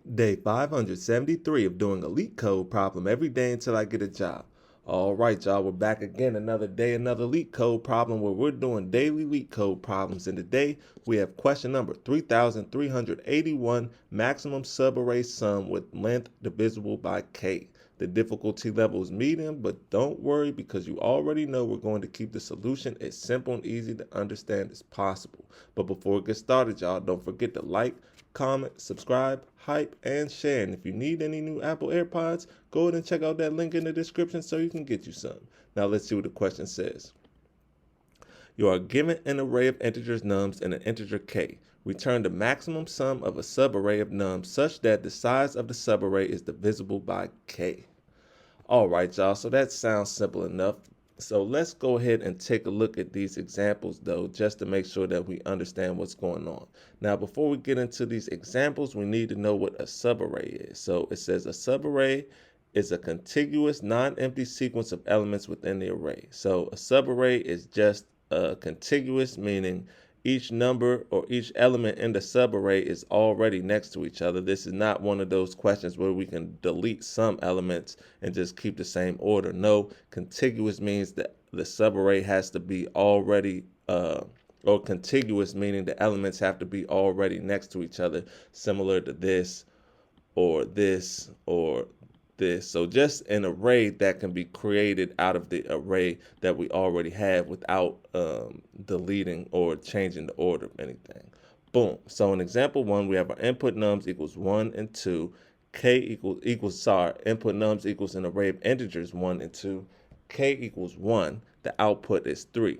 Day 573 of doing a LeetCode problem every day until I get a job. All right, y'all, we're back again another day, another LeetCode problem where we're doing daily LeetCode problems. And today we have question number 3381, maximum subarray sum with length divisible by k. The difficulty level is medium, but don't worry because you already know we're going to keep the solution as simple and easy to understand as possible. But before we get started, y'all, don't forget to like, comment, subscribe, hype, and share. And if you need any new Apple AirPods, go ahead and check out that link in the description so you can get you some. Now let's see what the question says. You are given an array of integers nums and an integer k. Return the maximum sum of a subarray of nums such that the size of the subarray is divisible by k. All right, y'all, so that sounds simple enough. So let's go ahead and take a look at these examples, though, just to make sure that we understand what's going on. Now, before we get into these examples, we need to know what a subarray is. So it says a subarray is a contiguous, non-empty sequence of elements within the array. So a subarray is just contiguous, meaning each number or each element in the subarray is already next to each other. This is not one of those questions where we can delete some elements and just keep the same order. No, contiguous means that the subarray has to be already or contiguous, meaning the elements have to be already next to each other, similar to this or this or this. So just an array that can be created out of the array that we already have without deleting or changing the order of anything. Boom. So in example 1, we have our input nums equals 1 and 2. K equals input nums equals an array of integers 1 and 2. K equals 1. The output is 3.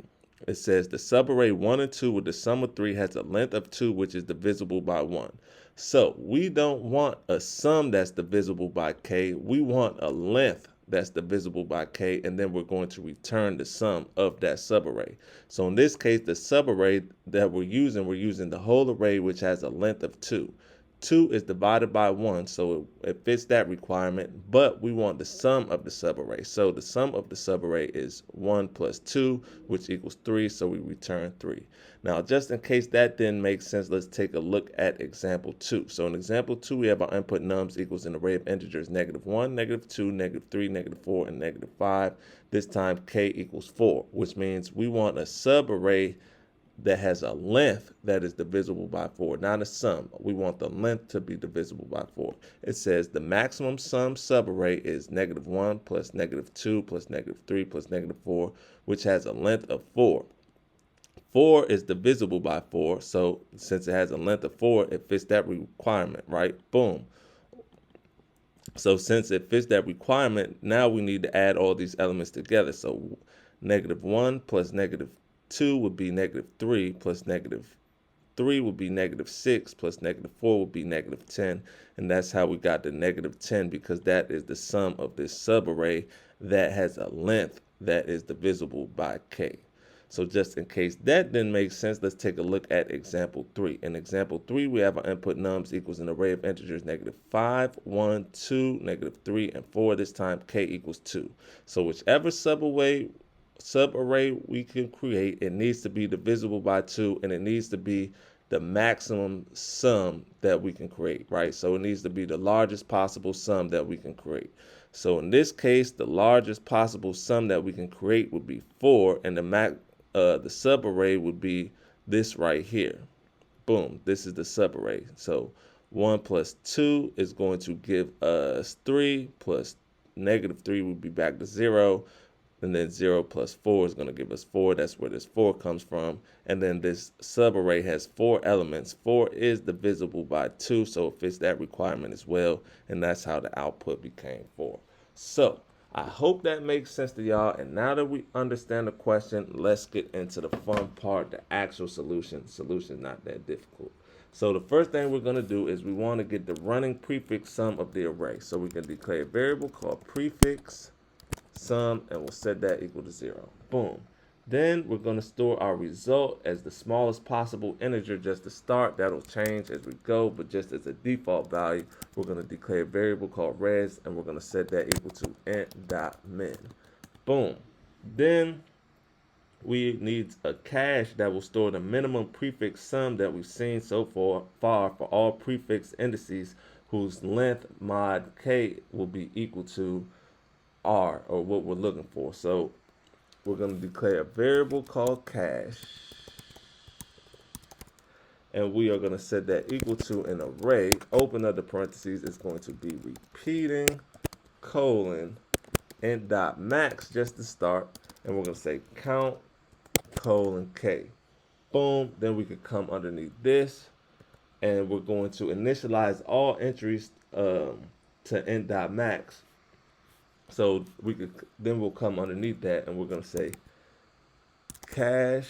It says the subarray 1 and 2 with the sum of 3 has a length of 2, which is divisible by 1. So we don't want a sum that's divisible by k. We want a length that's divisible by k, and then we're going to return the sum of that subarray. So in this case, the subarray that we're using the whole array, which has a length of 2. 2 is divided by 1, so it fits that requirement, but we want the sum of the subarray. So the sum of the subarray is 1 plus 2, which equals 3, so we return 3. Now, just in case that didn't make sense, let's take a look at example 2. So in example 2, we have our input nums equals an array of integers -1, -2, -3, -4, and -5. This time k equals 4, which means we want a subarray that has a length that is divisible by 4, not a sum. We want the length to be divisible by 4. It says the maximum sum subarray is -1 plus -2 plus -3 plus -4, which has a length of 4. 4 is divisible by 4, so since it has a length of 4, it fits that requirement, right? Boom. So since it fits that requirement, now we need to add all these elements together. So -1 plus -2 would be -3 plus -3 would be -6 plus -4 would be -10. And that's how we got the -10, because that is the sum of this subarray that has a length that is divisible by k. So just in case that didn't make sense, let's take a look at example 3. In example 3, we have our input nums equals an array of integers -5, 1, 2, -3, and 4. This time k equals 2. So whichever subarray we can create, it needs to be divisible by 2, and it needs to be the maximum sum that we can create, right? So it needs to be the largest possible sum that we can create. So in this case, the largest possible sum that we can create would be 4, and the subarray would be this right here. Boom, this is the subarray. So 1 plus 2 is going to give us 3, plus -3 would be back to 0. And then 0 plus 4 is going to give us 4. That's where this 4 comes from. And then this subarray has 4 elements. 4 is divisible by 2, so it fits that requirement as well. And that's how the output became 4. So I hope that makes sense to y'all. And now that we understand the question, let's get into the fun part, the actual solution. Solution's not that difficult. So the first thing we're going to do is we want to get the running prefix sum of the array. So we can declare a variable called prefix sum, and we'll set that equal to 0. Boom. Then we're going to store our result as the smallest possible integer just to start. That'll change as we go, but just as a default value, we're going to declare a variable called res, and we're going to set that equal to int.min. Boom. Then we need a cache that will store the minimum prefix sum that we've seen so far for all prefix indices whose length mod k will be equal to r, or what we're looking for. So we're going to declare a variable called cache, and we are going to set that equal to an array. Open up the parentheses. It's going to be repeating colon and dot max just to start, and we're going to say count colon k. Boom. Then we could come underneath this, and we're going to initialize all entries to end dot max. So we'll come underneath that, and we're going to say cache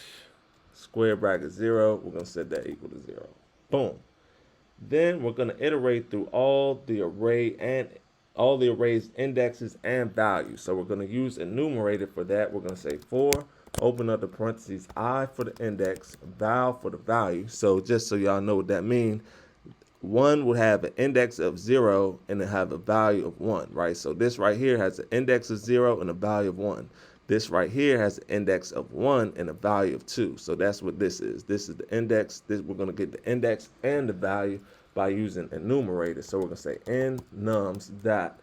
square bracket 0. We're going to set that equal to 0. Boom. Then we're going to iterate through all the array's indexes and values. So we're going to use enumerator for that. We're going to say for, open up the parentheses, I for the index, val for the value. So just so y'all know what that means, one would have an index of 0 and it have a value of 1, right? So this right here has an index of 0 and a value of 1. This right here has an index of 1 and a value of 2. So that's what this is. This is the index. We're going to get the index and the value by using enumerator. So we're going to say enums dot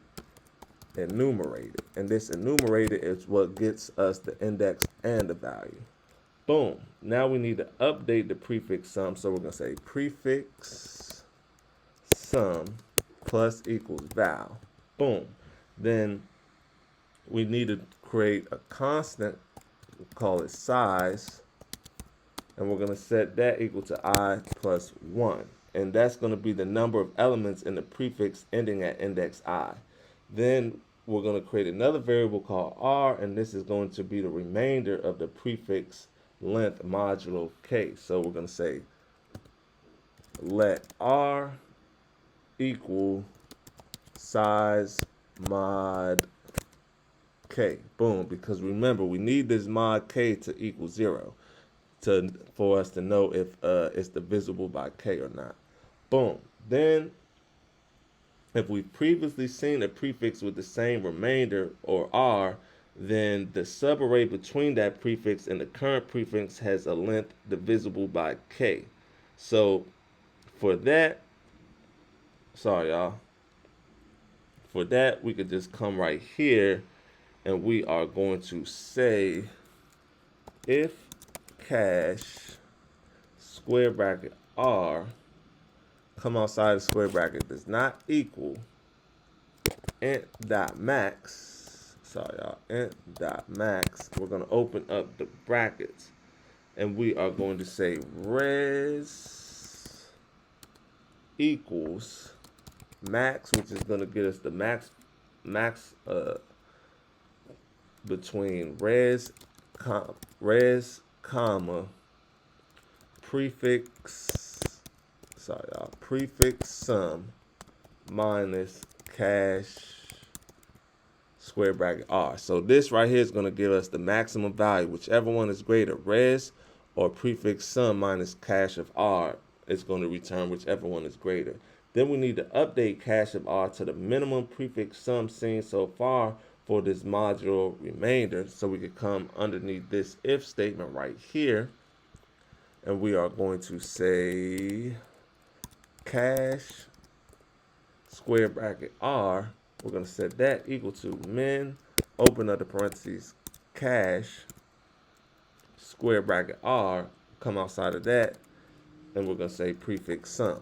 enumerator. And this enumerator is what gets us the index and the value. Boom. Now we need to update the prefix sum. So we're going to say prefix sum plus equals val. Boom. Then we need to create a constant, we'll call it size, and we're going to set that equal to I plus 1. And that's going to be the number of elements in the prefix ending at index I. Then we're going to create another variable called r, and this is going to be the remainder of the prefix length modulo k. So we're going to say let r equal size mod k. Boom. Because remember, we need this mod k to equal 0 for us to know if it's divisible by k or not. Boom. Then if we've previously seen a prefix with the same remainder, or r, then the subarray between that prefix and the current prefix has a length divisible by k. So for that, sorry y'all, for that we could just come right here and we are going to say if cache square bracket r come outside the square bracket does not equal int dot max, sorry y'all, int dot max, we're going to open up the brackets and we are going to say res equals max, which is going to get us the max between res comma prefix sum minus cache square bracket r. So this right here is going to give us the maximum value, whichever one is greater, res or prefix sum minus cache of r is going to return whichever one is greater. Then we need to update cache of r to the minimum prefix sum seen so far for this modulo remainder. So we could come underneath this if statement right here, and we are going to say cache square bracket r. We're going to set that equal to min, open up the parentheses, cache square bracket r, come outside of that, and we're going to say prefix sum.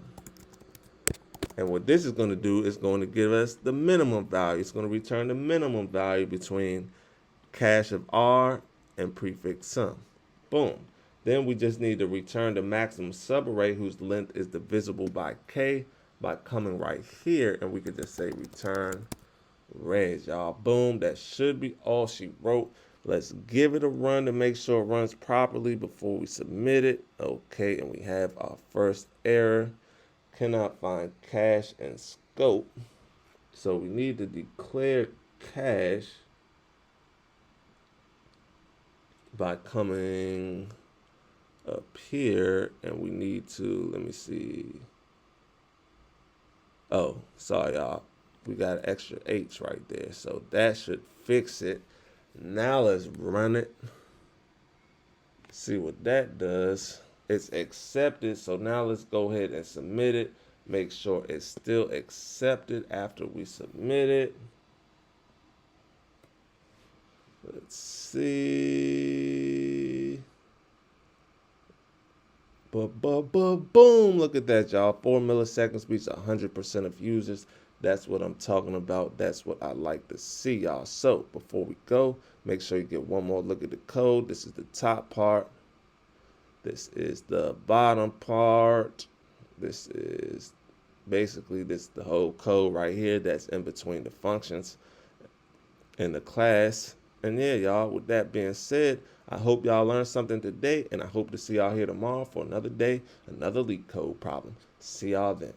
And what this is going to do is going to give us the minimum value. It's going to return the minimum value between cache of r and prefix sum. Boom. Then we just need to return the maximum subarray whose length is divisible by k by coming right here, and we could just say return res, y'all. Boom. That should be all she wrote. Let's give it a run to make sure it runs properly before we submit it. Okay, and we have our first error. Cannot find cache and scope. So we need to declare cache by coming up here, and we need to, let me see. Oh, sorry y'all. We got an extra H right there. So that should fix it. Now let's run it. See what that does. It's accepted. So now let's go ahead and submit it. Make sure it's still accepted after we submit it. Let's see. Boom. Look at that, y'all. 4 milliseconds reach 100% of users. That's what I'm talking about. That's what I like to see, y'all. So before we go, make sure you get one more look at the code. This is the top part. This is the bottom part. This is basically the whole code right here that's in between the functions in the class. And yeah, y'all, with that being said, I hope y'all learned something today, and I hope to see y'all here tomorrow for another day, another LeetCode problem. See y'all then.